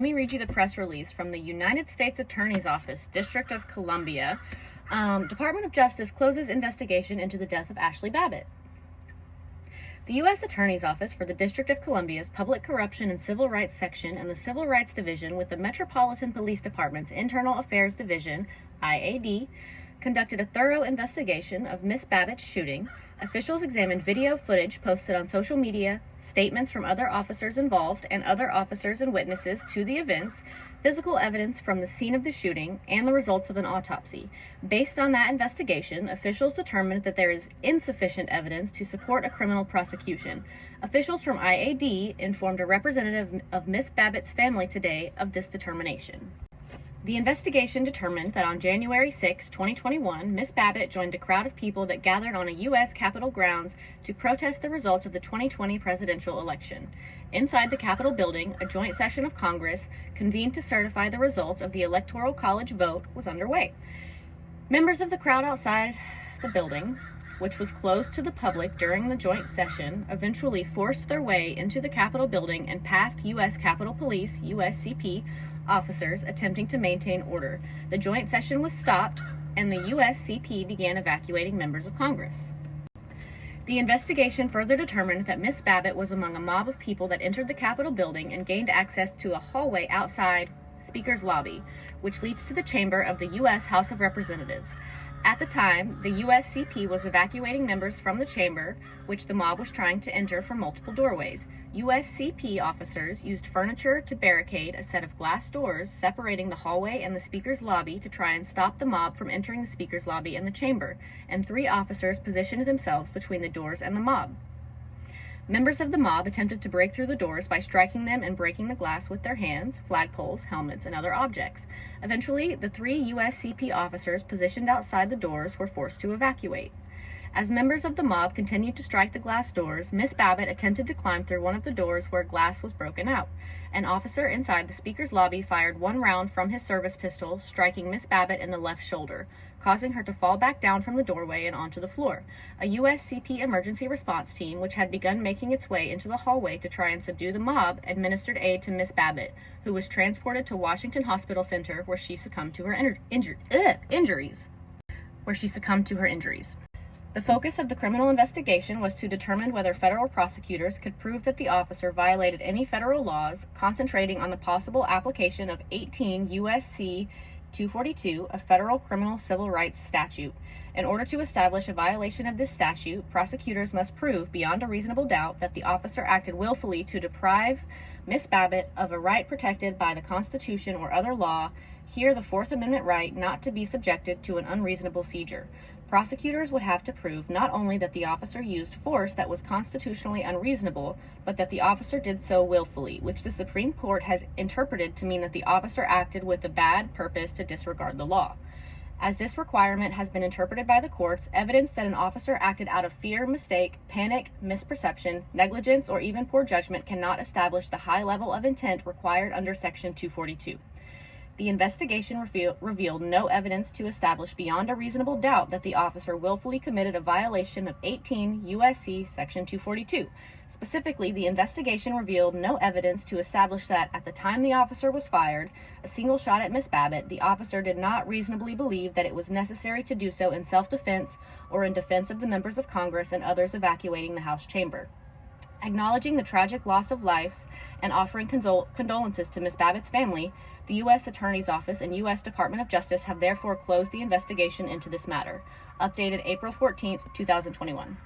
Let me read you the press release from the United States Attorney's Office, District of Columbia. Department of Justice closes investigation into the death of Ashli Babbitt. The U.S. Attorney's Office for the District of Columbia's Public Corruption and Civil Rights Section and the Civil Rights Division with the Metropolitan Police Department's Internal Affairs Division, IAD, conducted a thorough investigation of Miss Babbitt's shooting. Officials examined video footage posted on social media, statements from other officers involved and other officers and witnesses to the events, physical evidence from the scene of the shooting, and the results of an autopsy. Based on that investigation, officials determined that there is insufficient evidence to support a criminal prosecution. Officials from IAD informed a representative of Miss Babbitt's family today of this determination. The investigation determined that on January 6, 2021, Miss Babbitt joined a crowd of people that gathered on a U.S. Capitol grounds to protest the results of the 2020 presidential election. Inside the Capitol building, a joint session of Congress, convened to certify the results of the Electoral College vote, was underway. Members of the crowd outside the building, which was closed to the public during the joint session, eventually forced their way into the Capitol building and past U.S. Capitol Police, USCP, officers attempting to maintain order. The joint session was stopped, and the USCP began evacuating members of Congress. The investigation further determined that Miss Babbitt was among a mob of people that entered the Capitol building and gained access to a hallway outside Speaker's Lobby, which leads to the chamber of the U.S. House of Representatives. At the time, the USCP was evacuating members from the chamber, which the mob was trying to enter from multiple doorways. USCP officers used furniture to barricade a set of glass doors separating the hallway and the Speaker's Lobby to try and stop the mob from entering the Speaker's Lobby and the chamber, and 3 officers positioned themselves between the doors and the mob. Members of the mob attempted to break through the doors by striking them and breaking the glass with their hands, flagpoles, helmets, and other objects. Eventually, the 3 USCP officers positioned outside the doors were forced to evacuate. As members of the mob continued to strike the glass doors, Miss Babbitt attempted to climb through one of the doors where glass was broken out. An officer inside the Speaker's Lobby fired 1 round from his service pistol, striking Miss Babbitt in the left shoulder, causing her to fall back down from the doorway and onto the floor. A USCP emergency response team, which had begun making its way into the hallway to try and subdue the mob, administered aid to Miss Babbitt, who was transported to Washington Hospital Center where she succumbed to her injuries. The focus of the criminal investigation was to determine whether federal prosecutors could prove that the officer violated any federal laws, concentrating on the possible application of 18 U.S.C. 242, a federal criminal civil rights statute. In order to establish a violation of this statute, prosecutors must prove beyond a reasonable doubt that the officer acted willfully to deprive Miss Babbitt of a right protected by the Constitution or other law, here the Fourth Amendment right not to be subjected to an unreasonable seizure. Prosecutors would have to prove not only that the officer used force that was constitutionally unreasonable, but that the officer did so willfully, which the Supreme Court has interpreted to mean that the officer acted with a bad purpose to disregard the law. As this requirement has been interpreted by the courts, evidence that an officer acted out of fear, mistake, panic, misperception, negligence, or even poor judgment cannot establish the high level of intent required under Section 242. The investigation revealed no evidence to establish beyond a reasonable doubt that the officer willfully committed a violation of 18 U.S.C. Section 242. Specifically, the investigation revealed no evidence to establish that at the time the officer was fired a single shot at Miss Babbitt, the officer did not reasonably believe that it was necessary to do so in self-defense or in defense of the members of Congress and others evacuating the House chamber. Acknowledging the tragic loss of life and offering condolences to Miss Babbitt's family, the U.S. Attorney's Office and U.S. Department of Justice have therefore closed the investigation into this matter. Updated April 14, 2021.